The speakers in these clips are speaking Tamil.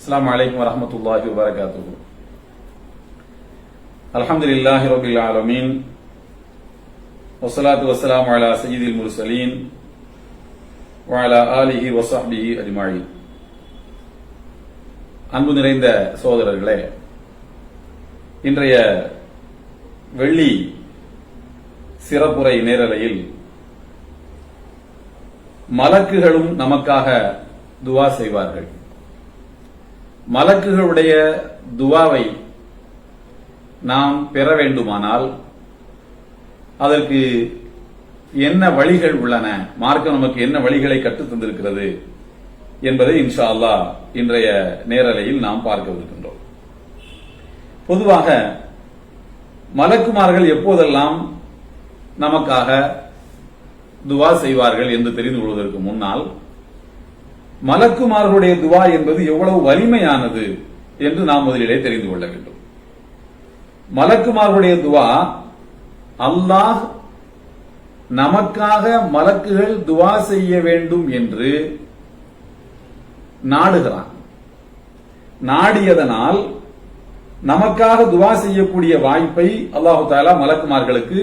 அஸ்ஸலாமு அலைக்கும் வரஹ்மத்துல்லாஹி வபரகாத்துஹு. அல்ஹம்துலில்லாஹி ரப்பில் ஆலமீன் வஸ்ஸலாத்து வஸ்ஸலாமு அலா சய்யிதில் முர்ஸலீன் வ அலா ஆலிஹி வ ஸஹ்பிஹி அஜ்மஈன். அன்பு நிறைந்த சகோதரர்களே, இன்றைய வெள்ளி சிறப்புரை நேரலையில் மலக்குகளும் நமக்காக துவா செய்வார்கள். மலக்குகளுடைய துவாவை நாம் பெற வேண்டுமானால் அதற்கு என்ன வழிகள் உள்ளன, மார்க்கம் நமக்கு என்ன வழிகளை கற்றுத் தந்திருக்கிறது என்பதை இன்ஷா அல்லாஹ் இன்றைய நேரலையில் நாம் பார்க்கவிருக்கின்றோம். பொதுவாக மலக்குமார்கள் எப்போதெல்லாம் நமக்காக துவா செய்வார்கள் என்று தெரிந்து கொள்வதற்கு முன்னால் மலக்குமார்களுடைய துவா என்பது எவ்வளவு வலிமையானது என்று நாம் முதலிலே தெரிந்து கொள்ள வேண்டும். மலக்குமார்களுடைய துவா, அல்லாஹ் நமக்காக மலக்குகள் துவா செய்ய வேண்டும் என்று நாடுகிறான். நாடியதனால் நமக்காக துவா செய்யக்கூடிய வாய்ப்பை அல்லாஹு தஆலா மலக்குமார்களுக்கு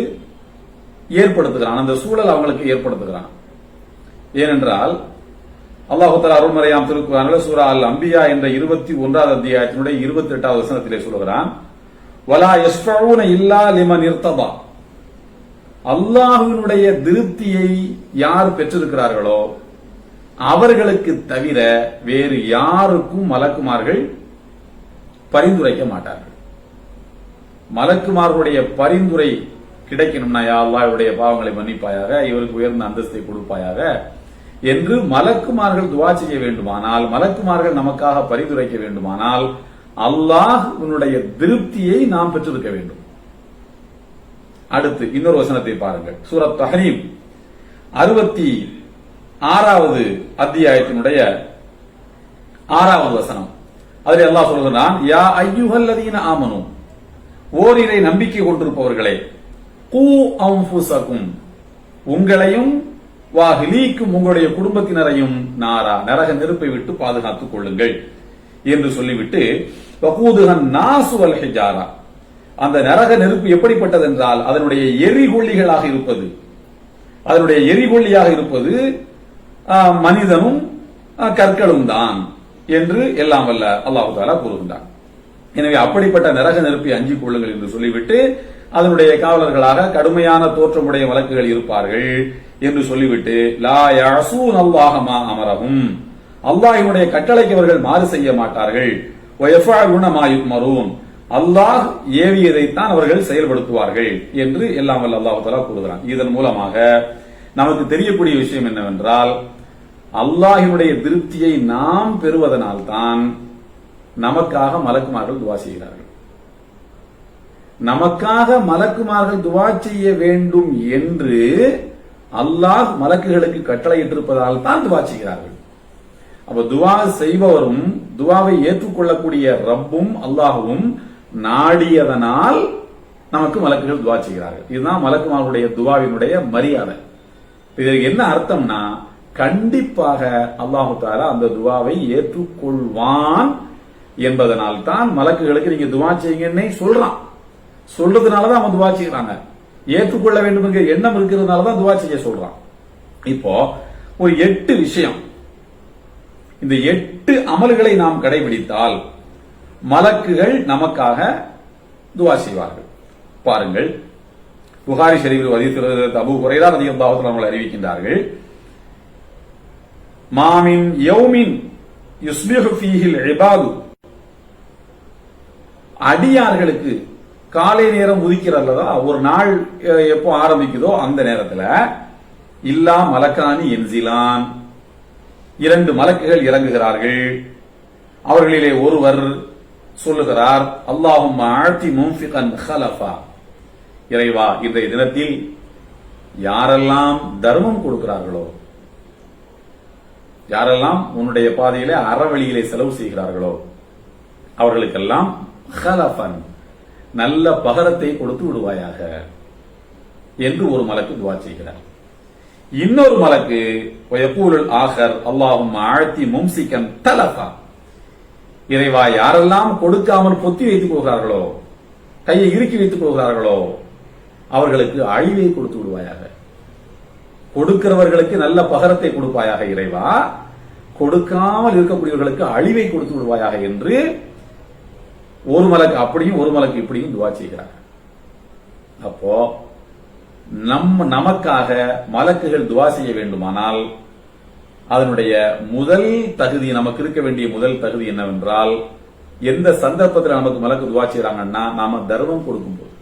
ஏற்படுத்துகிறான், அந்த சூழல் அவங்களுக்கு ஏற்படுத்துகிறான். ஏனென்றால் அல்லாஹு தஆலா அருள்மறையாம் திருக்குர்ஆனில் சூரா அல் அம்பியா என்ற 21வது அத்தியாயத்தினுடைய 28வது வசனத்திலே சொல்கிறான், வலா யஸ்ஃபஊன இல்லா லிமன் இர்ததா. அல்லாஹ்வினுடைய திருப்தியை யார் பெற்றிருக்கிறார்களோ அவர்களுக்கு தவிர வேறு யாருக்கும் மலக்குமார்கள் பரிந்துரைக்க மாட்டார்கள். மலக்குமார்களுடைய பரிந்துரை கிடைக்கணும்னா, யா அல்லாஹ் இவருடைய பாவங்களை மன்னிப்பாயாக, இவருக்கு உயர்ந்த அந்தஸ்தை கொடுப்பாயாக என்று மலக்குமார்கள் துவா செய்ய வேண்டுமானால், மலக்குமார்கள் நமக்காக பரிந்துரைக்க வேண்டுமானால் அல்லாஹ்வினுடைய திருப்தியை நாம் பெற்றிருக்க வேண்டும். அடுத்து இன்னொரு வசனத்தை பாருங்கள். சூரத் தஹ்ரீம் 66வது அத்தியாயத்தினுடைய 6வது வசனம். அதில் அல்லாஹ் சொல்கிறான், யா அய்யுஹல்லதீன ஆமனு, ஓரிரை நம்பிக்கை கொண்டிருப்பவர்களே, கூ அன்ஃபுஸகும், உங்களையும் வாஹ்லீக்கும், உங்களுடைய குடும்பத்தினரையும் நாரா, நரக நெருப்பை விட்டு பாதுகாத்துக் கொள்ளுங்கள் என்று சொல்லிவிட்டு, வகூதுஹன் நாசு வல் ஹிஜாரா, அந்த நரக நெருப்பு எப்படிப்பட்டது என்றால் அதனுடைய எரிகொல்லிகளாக இருப்பது, அதனுடைய எரிகொல்லியாக இருப்பது மனிதனும் கற்களும் தான் என்று எல்லாம் வல்ல அல்லாஹ் தஆலா கூறுகின்றான். எனவே அப்படிப்பட்ட நரக நெருப்பை அஞ்சிக் கொள்ளுங்கள் என்று சொல்லிவிட்டு, அதனுடைய காவலர்களாக கடுமையான தோற்றமுடைய மலக்குகள் இருப்பார்கள் என்று சொல்லிவிட்டு, லா யஸூன் அல்லாஹ மா அமரஹும், அல்லாஹ்வினுடைய கட்டளைக்கு அவர்கள் மாறு செய்ய மாட்டார்கள், வ யஃபஅலுன மா யுமரூன், அல்லாஹ் ஏவியதைத்தான் அவர்கள் செயல்படுத்துவார்கள் என்று எல்லாம் வல்ல அல்லாஹ் தஆலா கூறுகிறான். இதன் மூலமாக நமக்கு தெரியக்கூடிய விஷயம் என்னவென்றால், அல்லாஹ்வினுடைய திருப்தியை நாம் பெறுவதனால்தான் நமக்காக மலக்குமார்கள் துவா செய்கிறார்கள். நமக்காக மலக்குமார்கள் துவா செய்ய வேண்டும் என்று அல்லாஹ் மலக்குகளுக்கு கட்டளையிட்டிருப்பதால் தான் துவா செய்கிறார்கள். அப்ப துவா செய்பவரும் துவாவை ஏற்றுக்கொள்ளக்கூடிய ரப்பும் அல்லாஹுவும் நாடியதனால் நமக்கு மலக்குகள் துவா செய்கிறார்கள். இதுதான் மலக்குமார்களுடைய துவாவினுடைய மரியாதை. இதற்கு என்ன அர்த்தம்னா, கண்டிப்பாக அல்லாஹு தஆலா அந்த துவாவை ஏற்றுக்கொள்வான் என்பதனால் தான் மலக்குகளுக்கு நீங்க துவா செய்யுங்கன்னே சொல்றான். சொல்றதுனாலதான் அவன் துவா செய்யறாங்க. ஏற்றுக்கொள்ள வேண்டும் என்கிற எண்ணம் இருக்கிறதுனாலதான் துவா செய்ய சொல்றான். இப்போ ஒரு 8 விஷயம், இந்த 8 அமல்களை நாம் கடைபிடித்தால் மலக்குகள் நமக்காக துவா செய்வார்கள். பாருங்கள், புகாரி ஷரீஃபில் ஹதீஸ் அபூ ஹுரைரா ரலியல்லாஹு அன்ஹு அறிவிக்கின்றார்கள், மாமின் யௌமின் யுஸ்பிஹு ஃபீஹில் இபாது, அடியார்களுக்கு காலை நேரம் உதிக்கிறதா ஒரு நாள் எப்போ ஆரம்பிக்குதோ அந்த நேரத்தில் இல்லா மலக்கானி என்சிலான், 2 மலக்குகள் இறங்குகிறார்கள். அவர்களிலே ஒருவர் சொல்லுகிறார், அல்லாஹும்ம ஆத்தி முன்ஃபிகன் ஹலஃபா, இறைவா இன்றைய தினத்தில் யாரெல்லாம் தர்மம் கொடுக்கிறார்களோ, யாரெல்லாம் உன்னுடைய பாதையிலே அறவழியிலே செலவு செய்கிறார்களோ அவர்களுக்கெல்லாம் ஹலஃபன், நல்ல பகரத்தை கொடுத்து விடுவாயாக என்று ஒரு மலக்கு துவா செய்கிறார். இன்னொரு மலக்கு யகூலுல் ஆகர் அல்லாஹும்ம ஆத்தி மும்சிகன் தலஃபா, இறைவா யாரெல்லாம் கொடுக்காமல் பொத்தி வைத்துக் கொள்கிறார்களோ, கையை இறுக்கி வைத்துக் கொள்கிறார்களோ, அவர்களுக்கு அழிவை கொடுத்து விடுவாயாக. கொடுக்கிறவர்களுக்கு நல்ல பகரத்தை கொடுப்பாயாக இறைவா, கொடுக்காமல் இருக்கக்கூடியவர்களுக்கு அழிவை கொடுத்து விடுவாயாக என்று ஒரு மலக்கு அப்படியும் ஒரு மலக்கு இப்படியும் துவா செய்கிறார். அப்போ நமக்காக மலக்குகள் துவா செய்ய வேண்டுமானால் அதனுடைய முதல் தகுதி, நமக்கு இருக்க வேண்டிய முதல் தகுதி என்னவென்றால், எந்த சந்தர்ப்பத்தில் நமக்கு மலக்கு துவா செய்யறாங்கன்னா, நாம தர்மம் கொடுக்கும்போது.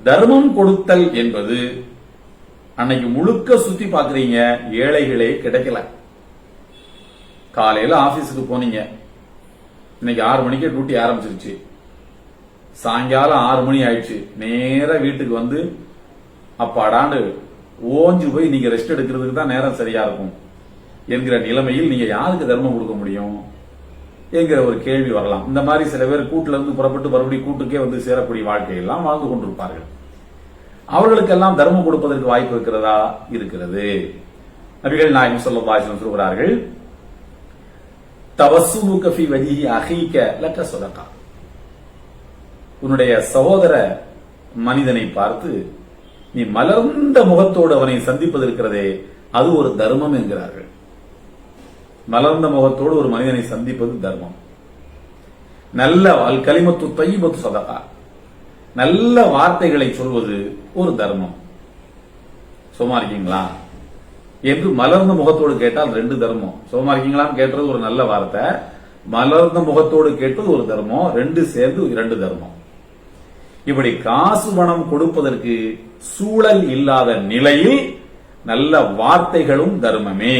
தர்மம் கொடுத்தல் என்பது அன்னைக்கு முழுக்க சுத்தி பாக்குறீங்க, ஏழைகளே கிடைக்கல. காலையில ஆபீஸுக்கு போனீங்க, இன்னைக்கு 6 மணிக்கு டியூட்டி ஆரம்பிச்சிருச்சு, சாயங்காலம் 6 மணி ஆயிடுச்சு, நேர வீட்டுக்கு வந்து அப்பாடாண்டு ஓஞ்சு போய் நீங்க ரெஸ்ட் எடுக்கிறதுக்கு தான் நேரம் சரியா இருக்கும் என்கிற நிலைமையில் நீங்க யாருக்கு தர்மம் கொடுக்க முடியும் என்கிற ஒரு கேள்வி வரலாம். இந்த மாதிரி சில பேர் கூட்டுல இருந்து புறப்பட்டு மறுபடியும் கூட்டுக்கே வந்து சேரக்கூடிய வாழ்க்கையெல்லாம் வாழ்ந்து கொண்டிருப்பார்கள். அவர்களுக்கெல்லாம் தர்மம் கொடுப்பதற்கு வாய்ப்பு இருக்கிறதா? இருக்கிறது. நபிகள் நாயகம் ஸல்லல்லாஹு அலைஹி வஸல்லம் சொல்கிறார்கள், தவஸ்ஸுமுக ஃபீ வஜ்ஹி அஹீக லக ஸதகா. உன்னுடைய சகோதர மனிதனை பார்த்து நீ மலர்ந்த முகத்தோடு அவனை சந்திப்பது இருக்கிறதே, அது ஒரு தர்மம் என்கிறார்கள். மலர்ந்த முகத்தோடு ஒரு மனிதனை சந்திப்பது தர்மம். நல்ல அல் கலிமத்து தய்யிபத்து ஸதகா, நல்ல வார்த்தைகளை சொல்வது ஒரு தர்மம். சும்மா இருக்கீங்களா என்று மலர்ந்த முகத்தோடு கேட்டால் 2 தர்மம். சும்மா இருக்கீங்களான்னு கேட்டது ஒரு நல்ல வார்த்தை, மலர்ந்த முகத்தோடு கேட்டது ஒரு தர்மம், 2 சேர்ந்து 2 தர்மம். இப்படி காசு பணம் கொடுப்பதற்கு சூழல் இல்லாத நிலையில் நல்ல வார்த்தைகளும் தர்மமே.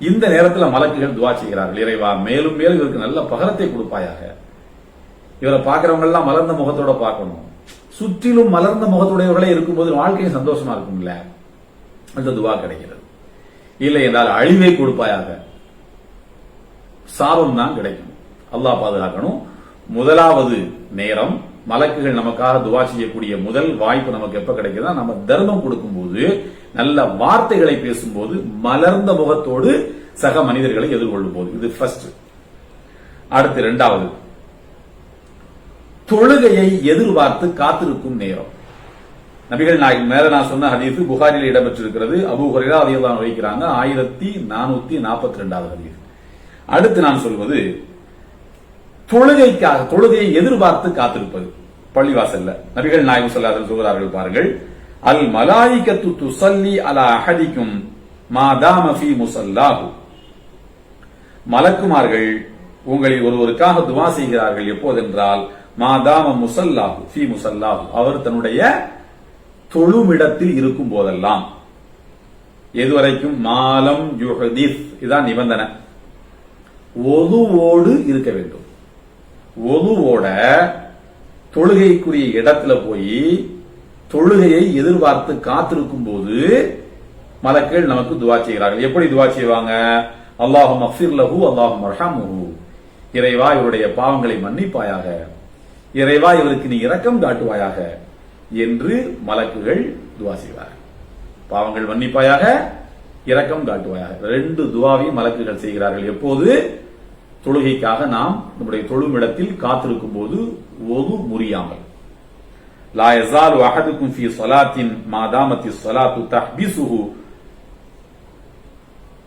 இந்த நேரத்தில் மலக்குகள் துவா செய்கிறார்கள், இறைவா மேலும் மேலும் இவருக்கு நல்ல பகரத்தை கொடுப்பாயாக. இவரை பார்க்கிறவங்க எல்லாம் மலர்ந்த முகத்தோட பார்க்கணும். சுற்றிலும் மலர்ந்த முகத்துடையவர்களே இருக்கும்போது வாழ்க்கையும் சந்தோஷமா இருக்கும்ல, அந்த துவா கிடைக்கிறது. இல்லை என்றால் அழிவை கொடுப்பாயாக, சாபம் தான் கிடைக்கும். அல்லாஹ் பாதுகாக்கணும். முதலாவது நேரம் மலக்குகள் நமக்காக துவா செய்யக்கூடிய முதல் வாய்ப்பு நமக்கு எப்ப கிடைக்குதுன்னா, நம்ம தர்மம் கொடுக்கும் போது, நல்ல வார்த்தைகளை பேசும்போது, மலர்ந்த முகத்தோடு சக மனிதர்களை எதிர்கொள்ளும் போது. இது ஃபர்ஸ்ட். அடுத்து 2வது, தொழுகையை எதிர்பார்த்து காத்திருக்கும் நேரம். நபிகள் நாயகம் மேல நான் சொன்ன ஹதீஸ் புகாரில் இடம்பெற்றிருக்கிறது. அபூ ஹுரைரா ரலியல்லாஹு அன்ஹு வைக்கிறாங்க 1442வது ஹதீஸ். அடுத்து நான் சொல்வது தொழுகைக்காக, தொழுகையை எதிர்பார்த்து காத்திருப்பது பள்ளிவாசல்ல. நபிகள் நாயகம் ஸல்லல்லாஹு அலைஹி வஸல்லம் சொல்கிறார்கள் பாருங்கள், அல் மலாயிகத்து துஸல்லி அலா அஹதிக்கும் மா தாம ஃபீ முஸல்லாஹு. மலக்குமார்கள் உங்களில் ஒருவருக்காக துவா செய்கிறார்கள் எப்போதென்றால், மா தாம முஸல்லாஹு ஃபீ முஸல்லாஹு, அவர் தன்னுடைய தொழுமிடத்தில் இருக்கும் போதெல்லாம். எதுவரைக்கும்? மாலம் யுஹதிஸ், இதான் நிபந்தனை. ஒதுவோடு இருக்க வேண்டும். ஒதுவோட தொழுகைக்குரிய இடத்துல போய் தொழுகையை எதிர்பார்த்து காத்திருக்கும் போது மலக்குகள் நமக்கு துவா செய்கிறார்கள். எப்படி துவா செய்வாங்க? அல்லாஹும்ம அஃபிர் லஹு அல்லாஹும்ம அர்ஹம்ஹு, இறைவா இவருடைய பாவங்களை மன்னிப்பாயாக, இறைவா இவருக்கு நீ இரக்கம் காட்டுவாயாக என்று மலக்குகள் துவா செய்வார்கள். பாவங்கள் மன்னிப்பாயாக, இரக்கம் காட்டுவாயாக, 2 துவாவையும் மலக்குகள் செய்கிறார்கள். எப்போது? தொழுகைக்காக நாம் நம்முடைய தொழுமிடத்தில் காத்திருக்கும் போது ஒது முறியாமல். லா யஸாலு அஹதுக்கும் ஃபீ ஸலாத்தின் மா தாமத்திஸ் ஸலாத்து தஹ்பிசுஹு.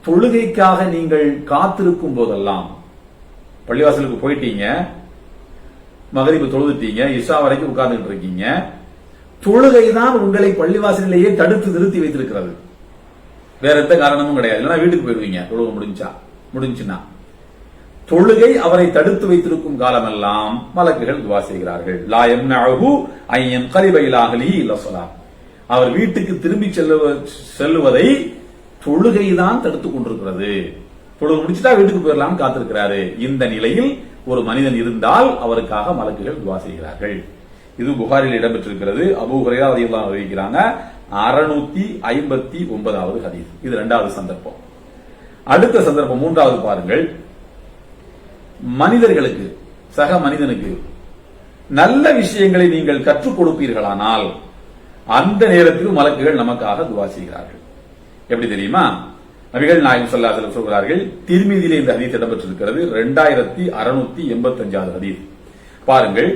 தொழுகைக்காக நீங்கள் காத்திருக்கும் போதெல்லாம், பள்ளிவாசலுக்கு போயிட்டீங்க, மகரிபு தொழுதுட்டீங்க, இஷா வரைக்கும் உட்கார்ந்துட்டு இருக்கீங்க, தொழுகைதான் உங்களை பள்ளிவாசலிலேயே தடுத்து நிறுத்தி வைத்திருக்கிறது, வேற எந்த காரணமும் கிடையாது. இல்லைன்னா வீட்டுக்கு போயிடுவீங்க தொழுகை முடிஞ்சுன்னா. தொழுகை அவரை தடுத்து வைத்திருக்கும் காலமெல்லாம் மலக்குகள் துவா செய்கிறார்கள். லா யம்னஉஹு அன் யன்கலிப இலா அஹ்லிஹி இல்லா ஸலாத். அவர் வீட்டுக்கு திரும்பி செல்லுவதை தொழுகைதான் தடுத்துக் கொண்டிருக்கிறது. தொழுகை முடிச்சுட்டா வீட்டுக்கு போயிடலாம் காத்திருக்கிறாரு. இந்த நிலையில் ஒரு மனிதன் இருந்தால் அவருக்காக மலக்குகள் துவா செய்கிறார்கள். இது புகாரில் இடம்பெற்றிருக்கிறது. அபூ ஹுரைரா ரலியல்லாஹு அன்ஹு அறிவிக்கிறாங்க 659வது ஹதீஸ். இது 2வது சந்தர்ப்பம். அடுத்த சந்தர்ப்பம் 3வது பாருங்கள். மனிதர்களுக்கு, சக மனிதனுக்கு நல்ல விஷயங்களை நீங்கள் கற்றுக் கொடுப்பீர்களானால் அந்த நேரத்தில் மலக்குகள் நமக்காக துவா செய்கிறார்கள். எப்படி தெரியுமா? நபிகள் நாயகம் ஸல்லல்லாஹு அலைஹி வஸல்லம் சொல்கிறார்கள், திர்மிதியிலே இந்த ஹதீஸ் இடம்பெற்றிருக்கிறது, 2685 ஹதீஸ். பாருங்கள்,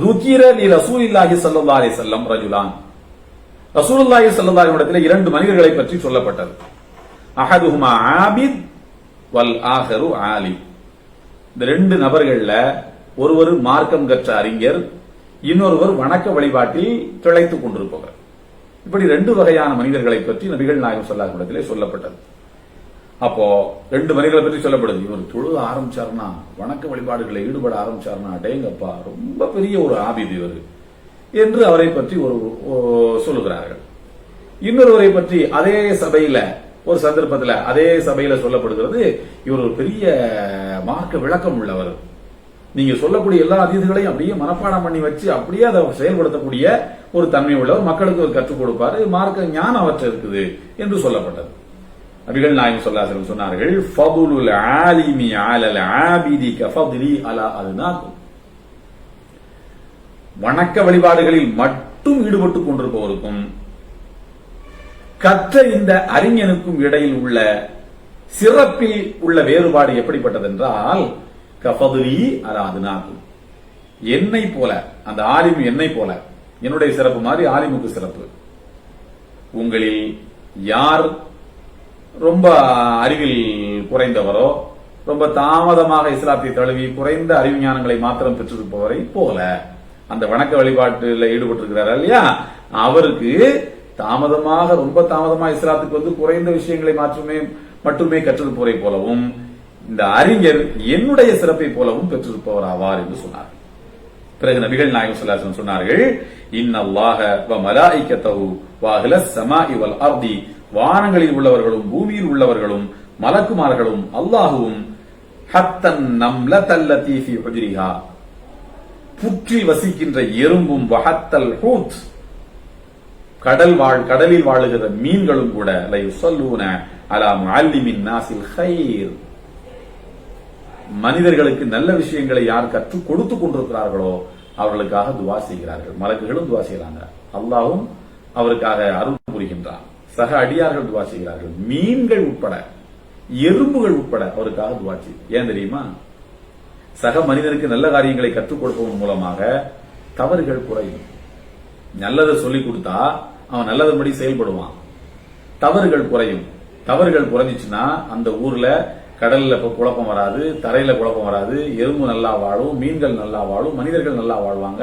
ذُكِرَ لِرَسُولِ اللَّهِ صَلَّى اللَّهُ عَلَيْهِ وسلم رَجُلَانِ, ரசூலுல்லாஹி ஸல்லல்லாஹு அலைஹி வஸல்லம் இரண்டு மனிதர்களை பற்றி சொல்லப்பட்டது. அஹதுஹுமா ஆபித் வல் ஆஹரு ஆலிம். இந்த ரெண்டு நபர்கள்ல ஒருவர் மார்க்கம் கற்ற அறிஞர், இன்னொருவர் வணக்க வழிபாட்டில் திளைத்துக் கொண்டிருப்பவர். இப்படி ரெண்டு வகையான மனிதர்களை பற்றி நபிகள் நாயகம் ஸல்லல்லாஹு அலைஹி வஸல்லம் சொல்லப்பட்டது. அப்போ ரெண்டு மனிதர்களை பற்றி சொல்லப்படுது. இவர் தொழுக ஆரம்பிச்சாருன்னா, வணக்க வழிபாடுகளை ஈடுபட ஆரம்பிச்சாருன்னா, அடேங்கப்பா ரொம்ப பெரிய ஒரு ஆபித் இவர் என்று அவரை பற்றி ஒரு சொல்லுகிறார்கள். இன்னொருவரை பற்றி அதே சபையில ஒரு சந்தர்ப்பத்தில் அதே சபையில சொல்லப்படுகிறது, இவர் ஒரு பெரிய மார்க்க விளக்கம் உள்ளவர், நீங்க சொல்லக்கூடிய எல்லா அதீதுகளையும் அப்படியே மனப்பாடம் பண்ணி வச்சு அப்படியே அதை செயல்படுத்தக்கூடிய ஒரு தன்மை உள்ளவர், மக்களுக்கு கற்றுக் கொடுப்பாரு, மார்க்க ஞானம் அவற்றை இருக்குது என்று சொல்லப்பட்டது. நபிகள் நாயகம் ஸல்லல்லாஹு அலைஹி வஸல்லம் சொன்னார்கள், ஃபதுலுல் ஆலிமி அலல் ஆபிதி கஃபதுலி அலா அத்னாக்கும். வணக்க வழிபாடுகளில் மட்டும் ஈடுபட்டுக் கொண்டிருப்பவருக்கும் கற்ற இந்த அறிஞனுக்கும் இடையில் உள்ள சிறப்பில் உள்ள வேறுபாடு எப்படிப்பட்டது என்றால், கஃபதுலி அலா அத்னாக்கும், என்னை போல, அந்த ஆலிம் என்னை போல, என்னுடைய சிறப்பு மாதிரி ஆலிமுக்கு சிறப்பு. உங்களில் யார் ரொம்ப அறிவில் குறைந்தவரோ, ரொம்ப தாமதமாக இஸ்லாத்தை தழுவி குறைந்த அறிவு ஞானங்களை மாத்திரம் பெற்றிருப்பவரை போல, அந்த வணக்க வழிபாட்டில் ஈடுபட்டிருக்கிறார் இல்லையா, அவருக்கு தாமதமாக ரொம்ப தாமதமாக இஸ்லாத்துக்கு வந்து குறைந்த விஷயங்களை மட்டுமே கற்றிருப்பவரை போலவும், இந்த அறிஞர் என்னுடைய சிறப்பை போலவும் பெற்றிருப்பவர் ஆவார் என்று சொன்னார். பிறகு நபிகள் நாயகம் ஸல்லல்லாஹு அலைஹி வஸல்லம் சொன்னார்கள், இன்னல்லாஹ வ மலாயிகத்தஹு வ அஹ்லஸ் ஸமாஇ வல் அர்தி, வானங்களில் உள்ளவர்களும் பூமியில் உள்ளவர்களும் மலக்குமார்களும் அல்லாஹுவும் ஹத்தன் நம்லதல்லதி ஃபீ ஹுஜ்ரிஹா, புற்றில் வசிக்கின்ற எறும்பும், வஹத்தல் ஹூத், கடலில் வாழுகிற மீன்களும் கூட, லை யுஸல்லூன அலா முஅல்லிமின் நாஸில் கைர், மனிதர்களுக்கு நல்ல விஷயங்களை யார் கற்றுக் கொடுத்துக் கொண்டிருக்கிறார்களோ அவர்களுக்காக துவா செய்கிறார்கள். மலக்குகளும் துவா செய்கிறாங்க, அல்லாஹ்வும் அவருக்காக அருள் புரிகின்றான், சக அடியார்கள் துவா செய்கிறார்கள், மீன்கள் உட்பட எறும்புகள் உட்பட அவருக்காக துவா செய்யும். ஏன் தெரியுமா? சக மனிதனுக்கு நல்ல காரியங்களை கற்றுக் கொடுப்பதன் மூலமாக தவறுகள் குறையும். நல்லதை சொல்லிக் கொடுத்தா அவன் நல்லதன்படி செயல்படுவான், தவறுகள் குறையும். தவறுகள் குறைஞ்சிச்சுன்னா அந்த ஊர்ல கடல்ல குழப்பம் வராது, தரையில குழப்பம் வராது, எறும்பு நல்லா வாழும், மீன்கள் நல்லா வாழும், மனிதர்கள் நல்லா வாழ்வாங்க.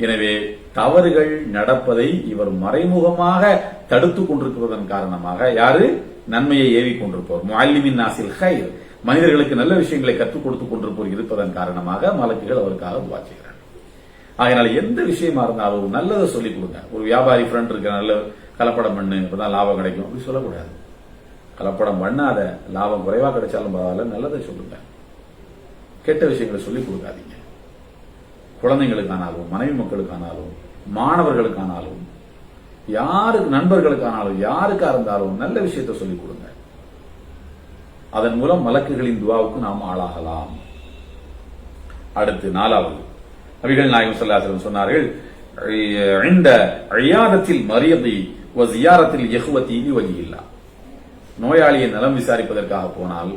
எனவே தவறுகள் நடப்பதை இவர் மறைமுகமாக தடுத்துக் கொண்டிருப்பதன் காரணமாக, யாரு? நன்மையை ஏவிக் கொண்டிருப்பவர், முஅல்லிமின் நாஸில் கைர், மனிதர்களுக்கு நல்ல விஷயங்களை கற்றுக் கொடுத்துக் கொண்டிருப்பவர் இருப்பதன் காரணமாக மலக்குகள் அவருக்காக துவா செய்கிறார். அதனால எந்த விஷயமா இருந்தாலும் நல்லதை சொல்லிக் கொடுங்க. ஒரு வியாபாரி ஃப்ரெண்ட் இருக்க, நல்ல கலப்படம் பண்ணு, இப்பதான் லாபம் கிடைக்கும் அப்படி சொல்லக்கூடாது. கலப்படம் பண்ணாத, லாபம் குறைவா கிடைச்சாலும் பரவாயில்ல, நல்லதை சொல்லுங்க. கெட்ட விஷயங்களை சொல்லிக் கொடுக்காதீங்க. குழந்தைங்களுக்கானாலும், மனைவி மக்களுக்கானாலும், மாணவர்களுக்கானாலும், யாருக்கு, நண்பர்களுக்கானாலும், யாருக்கா இருந்தாலும் நல்ல விஷயத்தை சொல்லிக் கொடுங்க. அதன் மூலம் மலக்குகளின் துவாவுக்கு நாம் ஆளாகலாம். அடுத்து 4வது, நபிகள் நாயகம் ஸல்லல்லாஹு அலைஹி வஸல்லம் சொன்னார்கள், இந்த இயாதத்தில் மரியதி வ ஜியாரத்தில் இஹ்வதி லிவஜில்லா, நோயாளியை நலம் விசாரிப்பதற்காக போனால்,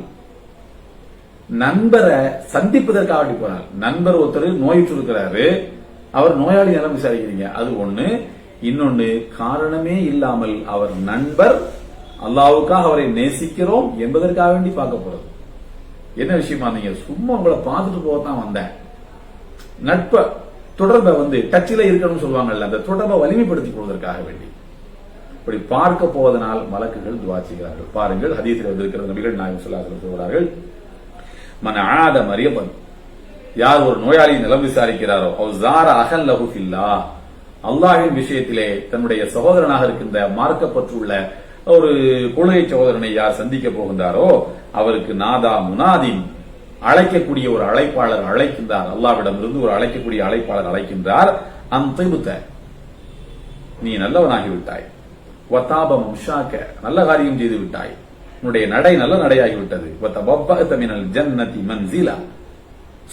நண்பரை சந்திப்பதற்காக போனால், நண்பர் ஒருத்தர் நோயிட்டு இருக்கிறாரு, அவர் நோயாளி நலம் விசாரிக்கிறீங்க, அது ஒண்ணு. இன்னொன்னு, காரணமே இல்லாமல் அவர் நண்பர், அல்லாஹ்வுக்காக அவரை நேசிக்கிறோம் என்பதற்காக வேண்டி பார்க்க போறது. என்ன விஷயமா? நீங்க சும்மா உங்களை பார்த்துட்டு போகத்தான் வந்தேன், நட்ப தொடர்பை டச்சில இருக்கணும்னு சொல்லுவாங்கல்ல, அந்த தொடர்பை வலிமைப்படுத்திக் கொள்வதற்காக வேண்டி இப்படி பார்க்க போவதனால் மலக்குகள் துவா செய்கிறார்கள். பாருங்கள், ஹதீஸில் வந்திருக்கிற நபிகள் நாயகம் ஸல்லல்லாஹு அலைஹி வஸல்லம் சொல்கிறார்கள், மன் ஆத மரியபன், யார் ஒரு நோயாளியை நலம் விசாரிக்கிறாரோ, அவ் ஸார அஹல் லஹு ஃபில்லாஹ், அல்லாஹ்வின் விஷயத்திலே தன்னுடைய சகோதரனாக இருக்கின்ற மார்க்கப்பற்றுள்ள ஒரு கொள்கை சகோதரனை யார் சந்திக்க போகின்றாரோ, அவருக்கு நாதா முனாதின், அழைக்கக்கூடிய ஒரு அழைப்பாளர் அழைக்கின்றார், அல்லாஹ்விடம் இருந்து ஒரு அழைக்கக்கூடிய அழைப்பாளர் அழைக்கின்றார், அன்திபுத, நீ நல்லவனாகிவிட்டாய், வதாப முஷாக்க, நல்ல காரியம் செய்து விட்டாய், உன்னுடைய நடை நல்ல நடையாகிவிட்டது, வதபப்பஅத மினல் ஜன்னதி மன்சிலா,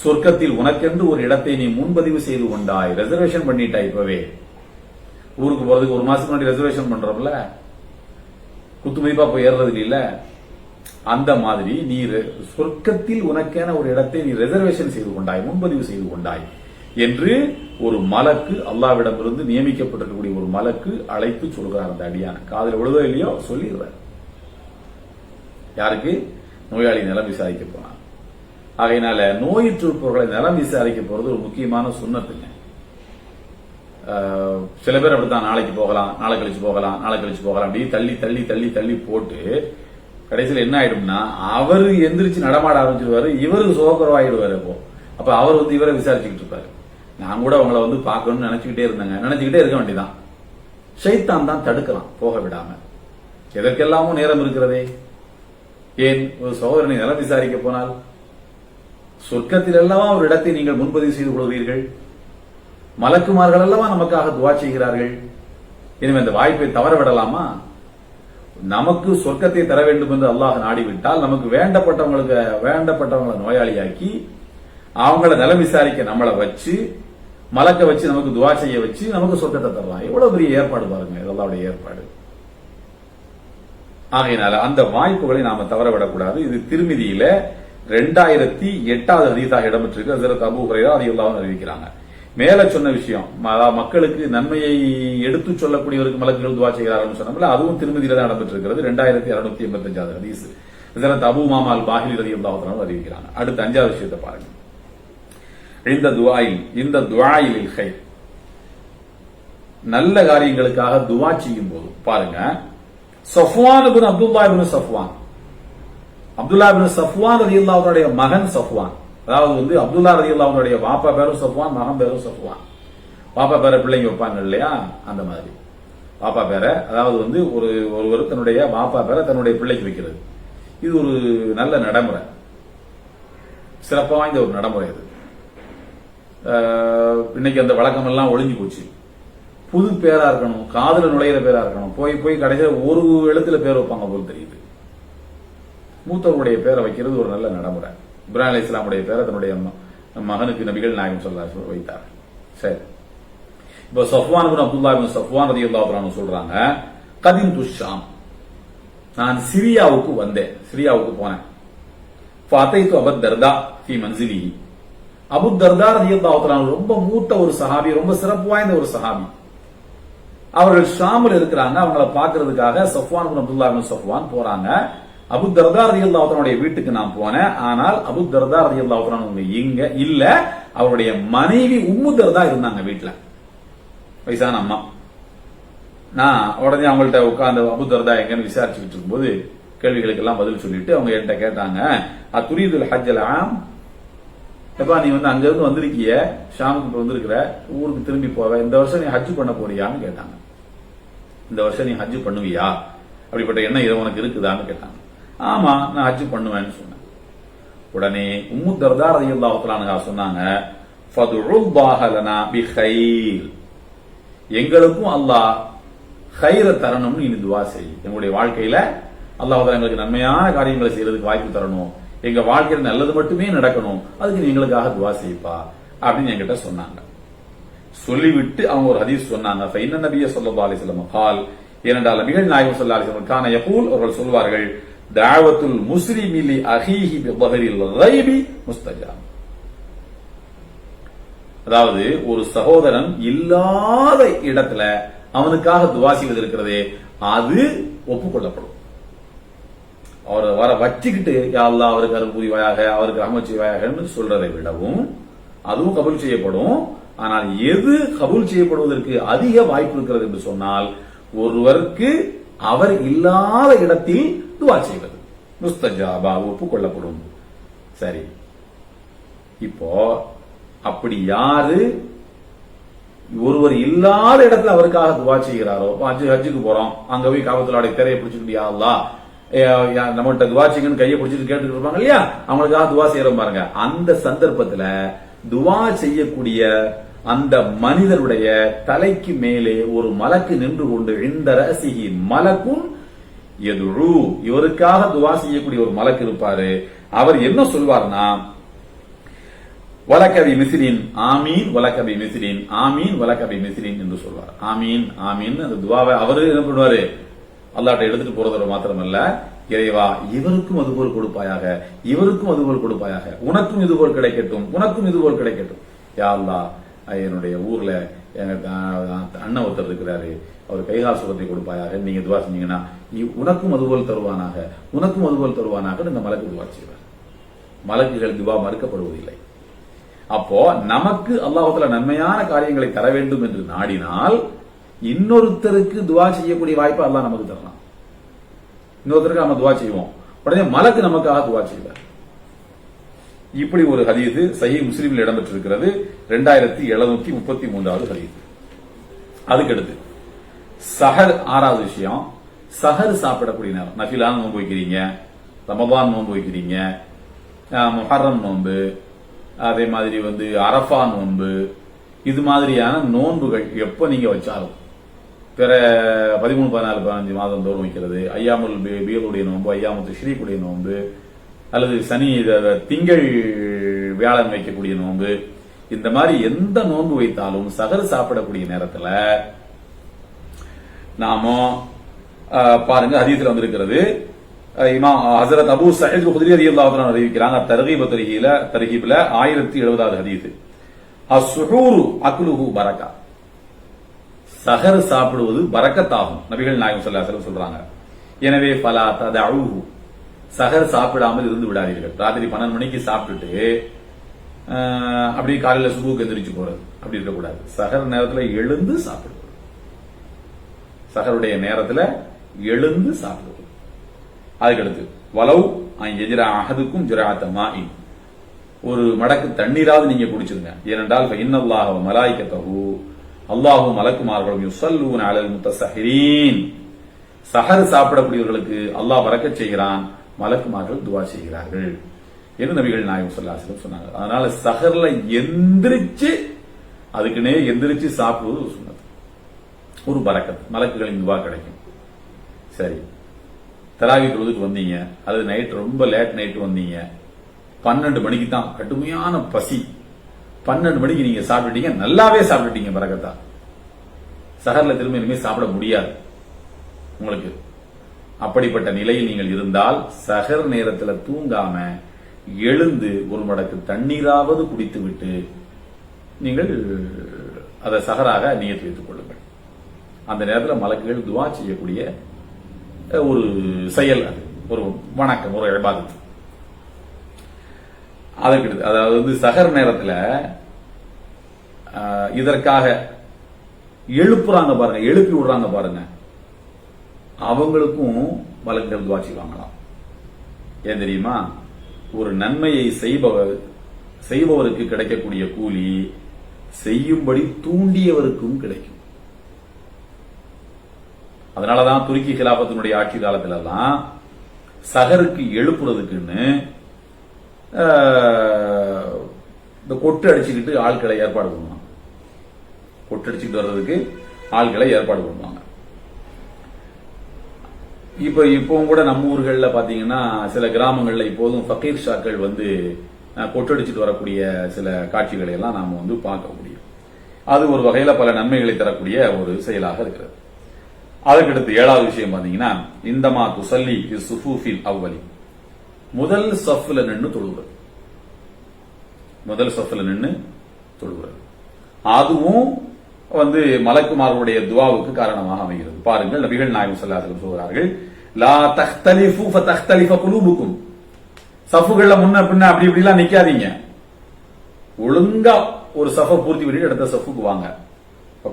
சொர்க்கத்தில் உனக்கென்று ஒரு இடத்தை நீ முன்பதிவு செய்து கொண்டாய், ரிசர்வேஷன் பண்ணிட்டாய். இப்பவே ஊருக்கு போறதுக்கு ஒரு மாசத்துக்கு முன்னாடி ரிசர்வேஷன் பண்றோம்ல, குத்துமதிப்பா போய் ஏறுறது இல்ல. அந்த மாதிரி நீ சொர்க்கத்தில் உனக்கென ஒரு இடத்தை நீ ரிசர்வேஷன் செய்து கொண்டாய், முன்பதிவு செய்து கொண்டாய் என்று ஒரு மலக்கு, அல்லாவிடமிருந்து நியமிக்கப்பட்டிருக்கக்கூடிய ஒரு மலக்கு அழைத்து சொல்கிறார். அந்த அடியான காதல் விழுதோ இல்லையோ சொல்லிடுறார். யாருக்கு? நோயாளி நலம் விசாரிக்க போனான். ஆகையினால நோயுற்றிருப்பவர்களை நலம் விசாரிக்க போறது ஒரு முக்கியமான சுன்னத்துங்க. சில பேர் அப்படித்தான், நாளைக்கு போகலாம், நாளை கழிச்சு போகலாம், நாளை கழிச்சு போகலாம், அப்படி தள்ளி தள்ளி தள்ளி தள்ளி போட்டு கடைசியில் என்ன ஆயிடும்னா அவரு எந்திரிச்சு நடமாட ஆரம்பிச்சிருவாரு, இவருக்கு சுகக்குறவாயிடுவாரு. அப்ப அவர் இவரை விசாரிச்சுக்கிட்டு இருப்பாரு. நான் கூட அவங்களை பார்க்கணும்னு நினைச்சுக்கிட்டே இருந்தாங்க, நினைச்சுக்கிட்டே இருக்க வேண்டியதான். ஷைத்தான் தான் தடுக்கலாம் போக விடாம. எதற்கெல்லாமும் நேரம் இருக்கிறதே. ஏன் ஒரு சகோதரனை நலம் விசாரிக்க போனால் சொர்க்கத்தில் அல்லவா ஒரு இடத்தை நீங்கள் முன்பதிவு செய்து கொள்வீர்கள். மலக்குமார்கள் அல்லவா நமக்காக துவா செய்கிறார்கள். எனவே இந்த வாய்ப்பை தவற விடலாமா? நமக்கு சொர்க்கத்தை தர வேண்டும் என்று அல்லாஹ் நாடிவிட்டால் நமக்கு வேண்டப்பட்டவங்களை நோயாளியாக்கி அவங்கள நலம் விசாரிக்க நம்மளை வச்சு மலக்க வச்சு நமக்கு துவா செய்ய வச்சு நமக்கு சொர்க்கத்தை தரலாம். எவ்வளவு பெரிய ஏற்பாடு பாருங்க, இதெல்லாவுடைய ஏற்பாடு. ஆகையினால அந்த வாய்ப்புகளை நாம தவறவிடக்கூடாது. இது திருமிதியில 2008வது ஹதீஸாக இடம்பெற்றிருக்கு. ஹஜ்ரத் அபூ ஹுரைரா ரலியல்லாஹு அன்ஹு அறிவிக்கிறாங்க. மேல சொன்ன விஷயம், மக்களுக்கு நன்மையை எடுத்து சொல்லக்கூடியவருக்கு மலக்குகள் துவா செய்கிறார்கள் சொன்னோம்ல, அதுவும் திருமதியில தான் இடம்பெற்றிருக்கிறது. 2285வது ஹதீஸ் ஹஜ்ரத் அபூ மாமா அல் பாஹிலி ரலியல்லாஹு அன்ஹு அறிவிக்கிறாங்க. அடுத்த 5வது விஷயத்தை பாருங்க. இந்த துஆயில் கைர், நல்ல காரியங்களுக்காக துவா செய்யும் போது பாருங்க, சஃப்வான் இப்னு அப்துல்லாஹ் இப்னு சஃப்வான், அப்துல்லாஹ் இப்னு சஃப்வான் ரலியல்லாஹு அன்ஹுடைய மகன் சஃப்வான், அதாவது அப்துல்லா ரலியல்லாஹு அன்ஹுடைய வாப்பா பேரும் சஃப்வான், மகன் பேரும் சஃப்வான். வாப்பா பேரை பிள்ளைங்க வைப்பாங்க இல்லையா, அந்த மாதிரி வாப்பா பேரை, அதாவது ஒருவர் தன்னுடைய வாப்பா பேரை தன்னுடைய பிள்ளைக்கு வைக்கிறது. இது ஒரு நல்ல நடைமுறை, சிறப்பு வாய்ந்த ஒரு நடைமுறை. இது இன்னைக்கு அந்த வழக்கம் எல்லாம் ஒழிஞ்சு போச்சு. புது பேரா இருக்கணும், காதல நுழையிற பேரா இருக்கணும், போய் கடைசியில் ஒரு எழுத்துல பேர் வைப்பாங்க போல் தெரியுது. மூத்தவருடைய பேரை வைக்கிறது ஒரு நல்ல நடைமுறை. இப்ராஹிம் அலைஹிஸ்ஸலாமுடைய பேரை தன்னுடைய மகனுக்கு நபிகள் நாயகம் ஸல்லல்லாஹு அலைஹி வஸல்லம் வைத்தார். சரி, இப்போ சஃப்வான் இப்னு அப்துல்லாஹ் இப்னு சஃப்வான் ரலியல்லாஹு அன்ஹு சொல்றாங்க, கதிம்து ஷாம், நான் சிரியாவுக்கு வந்தேன், சிரியாவுக்கு போனேன். ஃபஅதைது அபு தர்தா ஃபீ மன்சிலிஹி, அபு தர்தா ரலியல்லாஹு அன்ஹு ரொம்ப மூத்த ஒரு சஹாபி, ரொம்ப சிறப்பு வாய்ந்த ஒரு சஹாபி. அவர்கள் ஷாமில் இருக்கிறாங்க. அவங்கள பாக்குறதுக்காக சஃப்வான் இப்னு அப்துல்லாஹ் இப்னு சஃப்வான் போறாங்க. அபு தர்தா ரலியல்லாஹு அன்ஹுடைய வீட்டுக்கு நான் போனேன். ஆனால் அபு தர்தா ரலியல்லாஹு அன்ஹு இங்க இல்ல, அவருடைய மனைவி உம்மு தர்தா இருந்தாங்க வீட்டுல, வயசான அம்மா. நான் உடனே அவங்கள்ட்ட உட்கார்ந்து அபு தர்தா எங்கன்னு விசாரிச்சுக்கிட்டு இருக்கும்போது கேள்விகளுக்கு எல்லாம் பதில் சொல்லிட்டு அவங்க என்கிட்ட கேட்டாங்க, அத்துரீதுல் ஹஜ்ஜல் ஆம், எப்பா நீ அங்க இருந்து வந்திருக்கிய, ஷாமுக்கு வந்திருக்கிற, ஊருக்கு திரும்பி போவ, இந்த வருஷம் நீ ஹஜ் பண்ண போறியான்னு கேட்டாங்க. இந்த வருஷம் நீ ஹஜ் பண்ணுவியா, அப்படிப்பட்ட எண்ணம் இது உனக்கு இருக்குதான்னு கேட்டாங்க. ஆமா, நான் ஹஜ் பண்ணுவேன்னு சொன்னேன். உடனே உம்மு தர்தா ரலியல்லாஹு அன்ஹா சொன்னாங்க, ஃபதுல்லாஹ லனா பிகைர், எங்களுக்கும் அல்லாஹ் கைர தரணும்னு இனி துவா செய். எங்களுடைய வாழ்க்கையில அல்லாஹ் எங்களுக்கு நன்மையான காரியங்களை செய்யறதுக்கு வாய்ப்பு தரணும், எங்க வாழ்க்கையில நல்லது மட்டுமே நடக்கணும், அதுக்கு நீங்களுக்காக துவா செய்ப்பா அப்படின்னு என்கிட்ட சொன்னாங்க. சொல்லிவிட்டு அவங்க ஒரு ஹதீஸ் சொன்னாங்க, ஃபைன்ன நபிய ஸல்லல்லாஹு அலைஹி வஸல்லம் கால், ஏனென்றால் நபிகள் நாயகம் ஸல்லல்லாஹு அலைஹி வஸல்லம் கான யகூல், அவர்கள் சொல்வார்கள், தஅவத்துல் முஸ்லிமி லி அஹீஹி பிظஹரில் கைபி முஸ்தஜாப், அதாவது ஒரு சகோதரன் இல்லாத இடத்துல அவனுக்காக துவா செய்வது இருக்கிறதே, அது ஒப்புக்கொள்ளப்படும். அவரை வர வச்சுக்கிட்டு யா அல்லாஹ் அவருக்கு அருள் புரிவாயாக, அவருக்கு ரஹ்மத் செய்வாயாக சொல்றதை விடவும் அதுவும் கபூல் செய்யப்படும். ஆனால் எது கபூல் செய்யப்படுவதற்கு அதிக வாய்ப்பு இருக்கிறது என்று சொன்னால், ஒருவருக்கு அவர் இல்லாத இடத்தில் துவா செய்வது முஸ்தஜாபா, ஒப்புக்கொள்ளப்படும். சரி, இப்போ அப்படி யாரு ஒருவர் இல்லாத இடத்துல அவருக்காக துவா செய்கிறாரோ, ஹஜ்ஜுக்கு போறோம், அங்க போய் காபத்துல்லாஹ்வுடைய திரையை பிடிச்சிட்டு யா அல்லாஹ் நம்மகிட்ட துவா செய்யுங்கன்னு கையை பிடிச்சிட்டு கேட்டுட்டு இருப்பாங்க இல்லையா, அவங்களுக்காக துவா செய்யறோம் பாருங்க. அந்த சந்தர்ப்பத்துல துவா செய்யக்கூடிய அந்த மனிதருடைய தலைக்கு மேலே ஒரு மலக்கு நின்று கொண்டு, இந்த ரஸிஹி மலக்குன் யதுஉ, இவருக்காக துவா செய்யக்கூடிய ஒரு மலக்கு இருப்பாரு. அவர் என்ன சொல்வார்னா, வலகபி மிஸ்லின் ஆமீன், வலகபி மிஸ்லின் ஆமீன், வலகபி மிஸ்லின் என்று சொல்வார். ஆமீன் ஆமீன் அந்த துவாவை அவரு என்ன பண்ணுவாரு, அல்லாஹ்ட்ட எடுத்துட்டு போறதோட மாத்திரமல்ல, இறைவா இவருக்கும் அதுபோல் கொடுப்பாயாக, இவருக்கும் அதுபோல் கொடுப்பாயாக, உனக்கும் இதுபோல் கிடைக்கட்டும், உனக்கும் இதுபோல் கிடைக்கட்டும். யா அல்லாஹ், என்னுடைய ஊர்ல அண்ணன் ஒருத்தர் இருக்கிறாரு, அவர் கைகால் சுகத்தை கொடுப்பாயாக, நீங்க துவா செஞ்சீங்கன்னா உனக்கும் அதுபோல் தருவானாக, உனக்கும் அதுபோல் தருவானாக இந்த மலக்கு துவா செய்வார். மலக்குகள் துவா மறுக்கப்படுவதில்லை. அப்போ நமக்கு அல்லாஹ்வுத்தாலா நன்மையான காரியங்களை தர வேண்டும் என்று நாடினால் இன்னொருத்தருக்கு துவா செய்யக்கூடிய வாய்ப்பை அல்லாஹ் நமக்கு தரலாம். இன்னொருத்தருக்கு நம்ம துவா செய்வோம், உடனே மலக்கு நமக்காக துவா செய்வார். இப்படி ஒரு ஹதீஸ் சஹீஹ் முஸ்லிமில் இடம்பெற்றிருக்கிறது. 2733வது ஹதீஸ். அதுக்கடுத்து சஹர், 6வது விஷயம். சஹர் சாப்பிடக்கூடிய நேரம். நஃபிலான நோன்பு வைக்கிறீங்க, ரமதான் நோன்பு வைக்கிறீங்க, முஹர்ரம் நோன்பு, அதே மாதிரி அரஃபா நோன்பு, இது மாதிரியான நோன்புகள் எப்ப நீங்க வச்சாலும், பிற 13, 14, 15 மாதம் தோறும் வைக்கிறது, ஐயாமுல் பீலுடைய நோன்பு, ஐயாமுல் தஷ்ரீக்குடைய நோன்பு, அல்லது சனி திங்கள் வியாழன் வைக்கக்கூடிய நோன்பு, இந்த மாதிரி எந்த நோன்பு வைத்தாலும் சஹர் சாப்பிடக்கூடிய நேரத்துல நாம பாருங்க, ஹதீஸ்ல வந்திருக்கிறது. இமாம் ஹஸரத் அபூ ஸஈத் குத்ரி ரலியல்லாஹு அன்ஹு அறிவிக்கிறாங்க, தர்கீப்ல 1070வது ஹதீஸ். அஸ்ஸுஹூரு அக்லுஹு பரக்கா, சஹர் சாப்பிடுவது பரக்கத்தாகும் நபிகள் நாயகம் ஸல்லல்லாஹு அலைஹி வஸல்லம் சொல்றாங்க. எனவே ஃபலா ததஊஹு, சஹர் சாப்பிடாமல் இருந்து விடாதீர்கள். ராத்திரி 12 மணிக்கு சாப்பிட்டுட்டு அப்படி காலையில சுபுக்கு எந்திரிச்சு போறது அப்படி இருக்கக்கூடாது. சஹர் நேரத்துல எழுந்து சாப்பிடுவது, சஹருடைய நேரத்துல எழுந்து சாப்பிடுவது. அதுக்கடுத்து வலவ் எஜிரா அஹதுக்கும் ஜுராஅத்த மாஇன், ஒரு மடக்கு தண்ணீராவது நீங்க குடிச்சிருங்க. ஏனென்றால் இன்னல்லாஹ வ மலாயிகத்தஹு, அல்லாஹ்வும் மலக்குமார்களும் யுஸல்லூன அலல் முத்தஸஹிரீன், சஹர் சாப்பிடக்கூடியவர்களுக்கு அல்லாஹ் பரக்கத் செய்கிறான், மலக்குமார்கள் துவா செய்கிறார்கள் என்று நபிகள் நாயகம் ஸல்லல்லாஹு அலைஹி வஸல்லம் சொன்னாங்க. அதனால சஹர்ல எந்திரிச்சு, அதுக்குனே எந்திரிச்சு சாப்பிடுவது ஒரு சுன்னத், ஒரு பரக்கத், மலக்குகளின் துவா கிடைக்கும். சரி, தராவி தொழுதுட்டு வந்தீங்க, அல்லது நைட் ரொம்ப லேட் நைட் வந்தீங்க, 12 மணிக்கு தான் கடுமையான பசி, 12 மணிக்கு நீங்க சாப்பிட்டுட்டீங்க, நல்லாவே சாப்பிட்டுட்டீங்க பரக்கத்தா. சஹர்ல திரும்ப இனிமே சாப்பிட முடியாது உங்களுக்கு. அப்படிப்பட்ட நிலையில் நீங்கள் இருந்தால் சஹர் நேரத்தில் தூங்காம எழுந்து ஒரு மடக்கு தண்ணீராவது குடித்து விட்டு நீங்கள் அதை சஹராக நியத் வைத்துக் கொள்ளுங்கள். அந்த நேரத்தில் மலக்குகள் துவா செய்யக்கூடிய ஒரு செயல், அது ஒரு வணக்கம், ஒரு இபாதத். அதற்கு அதாவது சஹர் நேரத்தில் இதற்காக எழுப்புறாங்க பாருங்க, எழுப்பி விடுறாங்க பாருங்க, அவங்களுக்கும் மலக்குகள் துவா செய்வாங்களாம். ஏன் தெரியுமா? ஒரு நன்மையை செய்பவருக்கு கிடைக்கக்கூடிய கூலி செய்யும்படி தூண்டியவருக்கும் கிடைக்கும். அதனாலதான் துருக்கி கிலாபத்தினுடைய ஆட்சி காலத்துல எல்லாம் சஹருக்கு எழுப்புறதுக்குன்னு இந்த கொட்டு அடிச்சுக்கிட்டு ஆட்களை ஏற்பாடு பண்ணுவாங்க. கொட்டு அடிச்சுக்கிட்டு வர்றதுக்கு ஆட்களை ஏற்பாடு பண்ணுவாங்க. இப்பவும் கூட நம்ம ஊர்கள்ல பாத்தீங்கன்னா சில கிராமங்கள்ல இப்போதும் ஃபகீர் ஷாக்கள் கொட்டடிச்சுட்டு வரக்கூடிய சில காட்சிகளை எல்லாம் நாம பார்க்க முடியும். அது ஒரு வகையில பல நன்மைகளை தரக்கூடிய ஒரு செயலாக இருக்கிறது. அதுக்கடுத்து 7வது விஷயம் பாத்தீங்கன்னா, இந்தமா துசல்லி சுஃபூஃபில் அவ்வலி, முதல் சஃப்ல நின்று தொழுகிறது. முதல் சஃப்ல நின்று தொழுகிறது அதுவும் மலக்குமார்களுடைய துவாவுக்கு காரணமாக அமைகிறது. பாருங்கள், நபிகள் நாயகம் ஸல்லல்லாஹு அலைஹி வஸல்லம் சொல்கிறார்கள், லா தக்தலிஃபு ஃபதக்தலிஃப குலூபுக்கும், சஃப்கள்ல முன்ன பின்ன அப்படி இப்படிலாம் நிக்காதீங்க, ஒழுங்கா ஒரு சஃபை பூர்த்தி பண்ணிட்டு அடுத்த சஃபுக்கு வாங்க.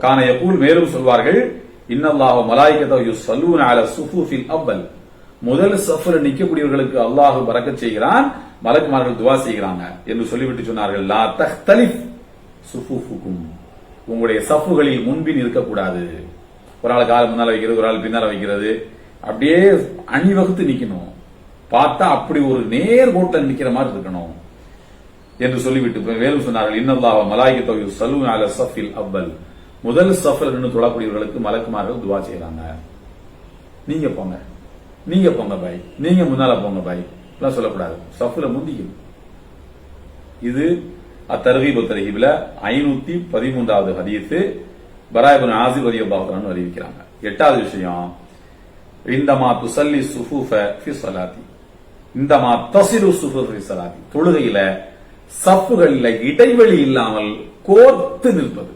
கான யகூல், மேலும் சொல்வார்கள், இன்னல்லாஹு மலாயிகத்தஹு யுஸல்லூன அலா ஸுஃபூஃபில் அவ்வல், முதல் சஃப்ல நிக்கக்கூடியவர்களுக்கு அல்லாஹ் பரக்கத் செய்கிறான், மலக்குமார்கள் துவா செய்கிறாங்க என்று சொல்லிவிட்டு சொன்னார்கள், லா தக்தலிஃப் ஸுஃபூஃபுக்கும், உங்களுடைய சஃப்புகளில் முன்பின் இருக்கக்கூடாது. ஒரு ஆள் கால் முன்னால வைக்கிறது, ஒரு ஆள் பின்னால வைக்கிறது, அப்படியே அணிவகுத்து நிக்கணும். பார்த்தா அப்படி ஒரு நேர் கோட்டில் நிக்கிற மாதிரி இருக்கணும் என்று சொல்லிவிட்டு மேலும் சொன்னார்கள், இன்னல்லாஹு மலாயிகத்தஹு யுஸல்லூன அலா ஸஃபில் அவ்வல், முதல் சஃப்ல நின்று தொழக்கூடியவர்களுக்கு மலக்குமார்கள் துவா செய்றாங்க. நீங்க போங்க, நீங்க போங்க பாய், நீங்க முன்னால போங்க பாய் எல்லாம் சொல்லக்கூடாது, சஃப்ல முந்திக்கும். இது அத்தர்கீப் தர்ஹீப்ல 513வது ஹதீஸ், பரா இப்னு ஆசிப் ரலியல்லாஹு அன்ஹு அறிவிக்கிறாங்க. 8வது விஷயம், இந்தமா துசல்லி சுஃபூஃப ஃபி ஸலாத்தி இந்தமா தஸிலு சுஃபூஃப ஃபி ஸலாத்தி தொழுகையில சஃப்புகள்ல இடைவெளி இல்லாமல் கோர்த்து நிற்பது.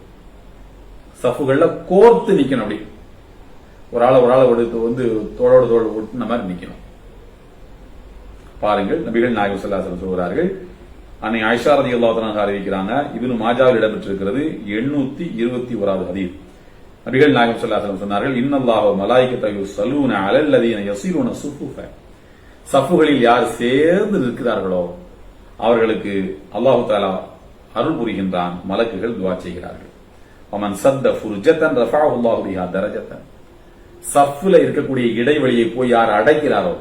சஃப்புகள்ல கோர்த்து நிக்கணும். அப்படி ஒரு ஆளை வந்து தோளோடு தோடு ஒட்டின மாதிரி நிக்கணும். பாருங்கள், நபிகள் நாயகம் ஸல்லல்லாஹு அலைஹி வஸல்லம் சொல்கிறார்கள். அன்னை ஆயிஷா ரலியல்லாஹு அன்ஹா அறிவிக்கிறாங்க, இப்னு மாஜாவில் இடம்பெற்றிருக்கிறது 821வது ஹதீஸ். நபிகள் நாயகம் ஸல்லல்லாஹு அலைஹி வஸல்லம் சொன்னார்கள், இன்னல்லாஹு வ மலாயிகத்தஹு யுஸல்லூன அலல்லதீன யஸீலூன ஸுஃபூஃப சஃப்புகளில் யார் சேர்ந்து நிற்கிறார்களோ அவர்களுக்கு அல்லாஹ் தஆலா அருள் புரிகின்றான், மலக்குகள் துஆ செய்கிறார்கள். வமன் சத்த ஃபுர்ஜத்தன் ரஃபஅஹு அல்லாஹு பிஹா தரஜத்தன் சஃப்ல இருக்கக்கூடிய இடைவெளியை போய் யார் அடைக்கிறாரோ,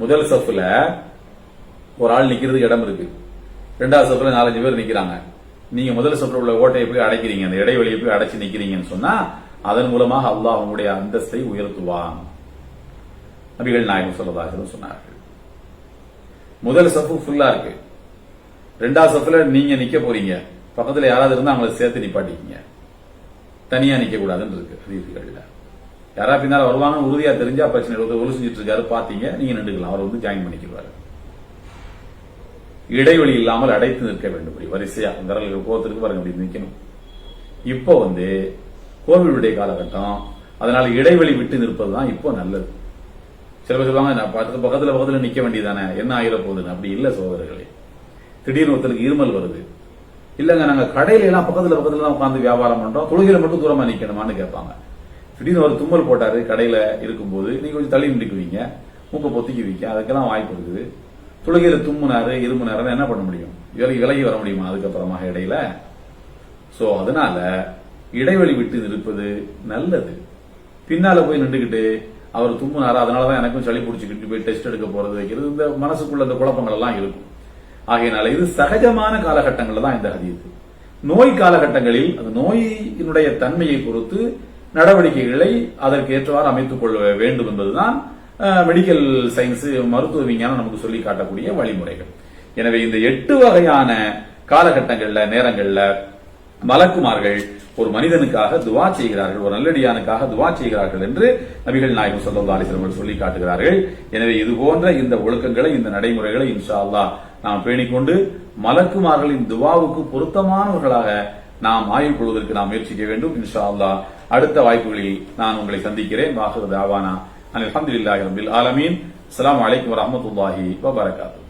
முதல் சஃப்ல ஒரு ஆள் நிக்கிறதுக்கு இடம் இருக்கு, ரெண்டாவது சஃப்ல 4-5 பேர் நிக்கிறாங்க. நீங்க முதல் சஃப்ல உள்ள ஓட்டையை போய் அடைக்கிறீங்க, அந்த இடைவெளியை போய் அடைச்சு நிக்கிறீங்கன்னு சொன்னா அதன் மூலமாக அல்லாஹ் உங்களுடைய அந்தஸ்தை உயர்த்துவான். நபிகள் நாயகம் ஸல்லல்லாஹு அலைஹி வஸல்லம் சொன்னார்கள். முதல் சஃப் ஃபுல்லா இருக்கு, ரெண்டாவது சஃப்ல நீங்க நிக்க போறீங்க, பக்கத்துல யாராவது இருந்தா அவங்களை சேர்த்து நிப்பாட்டிக்கீங்க, தனியா நிக்க கூடாதுன்னு இருக்கு ஹதீஸ்கள்ல. யாரா பின்னால வருவாங்க உறுதியா தெரிஞ்சா பிரச்சனை, ஒழு செஞ்சுட்டு இருக்காரு பாத்தீங்க, நீங்க நின்றுக்கலாம், அவர் வந்து ஜாயின் பண்ணிக்குவாரு. இடைவெளி இல்லாமல் அடைத்து நிற்க வேண்டும், வரிசையா விரல்கள் கோத்திற்கு பாருங்க அப்படி நிக்கணும். இப்போ வந்து கோவிலுடைய காலகட்டம், அதனால இடைவெளி விட்டு நிற்பதுதான் இப்போ நல்லது. சில பேர் சொல்லுவாங்க, நான் பக்கத்துல நிக்க வேண்டியதானே, என்ன ஆகிட போகுதுன்னு. அப்படி இல்ல சகோதரர்களே. திடீர்னு ஒருத்தருக்கு இருமல் வருது, இல்லங்க நாங்க கடையில எல்லாம் பக்கத்துல தான் உட்காந்து வியாபாரம் பண்றோம், தொழுகையில மட்டும் தூரமா நிக்கணுமான்னு கேட்பாங்க. திடீர்னு ஒரு தும்மல் போட்டாரு கடையில இருக்கும்போது, நீங்க கொஞ்சம் தள்ளி நிற்குவீங்க, மூக்க பொத்திக்குவீங்க, அதுக்கெல்லாம் வாய்ப்பு இருக்குது. தொழுகையில தும்முனாரு இருமுனாரு என்ன பண்ண முடியும், விலகி வர முடியுமா அதுக்கப்புறமாக இடையில? சோ அதனால இடைவெளி விட்டு நிற்பது நல்லது. பின்னால போய் நின்றுகிட்டு அவர் தும்முனாரா அதனாலதான் எனக்கும் சளி பிடிச்சிக்கிட்டு போய் டெஸ்ட் எடுக்க போறது வைக்கிறது, இந்த மனசுக்குள்ள இந்த குழப்பங்கள் எல்லாம் இருக்கும். ஆகையினால இது சகஜமான காலகட்டங்கள்ல தான் இந்த ஹதீஸ். நோய் காலகட்டங்களில் அந்த நோயினுடைய தன்மையை பொறுத்து நடவடிக்கைகளை அதற்கு ஏற்றவாறு அமைத்துக் கொள்ள வேண்டும் என்பதுதான் மெடிக்கல் சயின்ஸ், மருத்துவ விஞ்ஞானம் நமக்கு சொல்லி காட்டக்கூடிய வழிமுறைகள். எனவே இந்த 8 வகையான காலகட்டங்கள்ல நேரங்கள்ல மலக்குமார்கள் ஒரு மனிதனுக்காக துவா செய்கிறார்கள், ஒரு நல்லடியானுக்காக துவா செய்கிறார்கள் என்று நபிகள் நாயகம் ஸல்லல்லாஹு அலைஹி வஸல்லம் சொல்லி காட்டுகிறார்கள். எனவே இது போன்ற இந்த ஒழுக்கங்களை, இந்த நடைமுறைகளை இன்ஷா அல்லாஹ் நாம் பேணிக்கொண்டு மலக்குமார்களின் துவாவுக்கு பொருத்தமானவர்களாக நாம் ஆய்வு கொள்வதற்கு நாம் முயற்சிக்க வேண்டும். இன்ஷா அல்லாஹ் அடுத்த வாய்ப்புகளில் நான் உங்களை சந்திக்கிறேன். வாஹிரு தாவானா அல்ஹம்துலில்லாஹி ரப்பில் ஆலமீன். அஸ்ஸலாமு அலைக்கும் வரஹ்மத்துல்லாஹி வபரகாத்துஹு.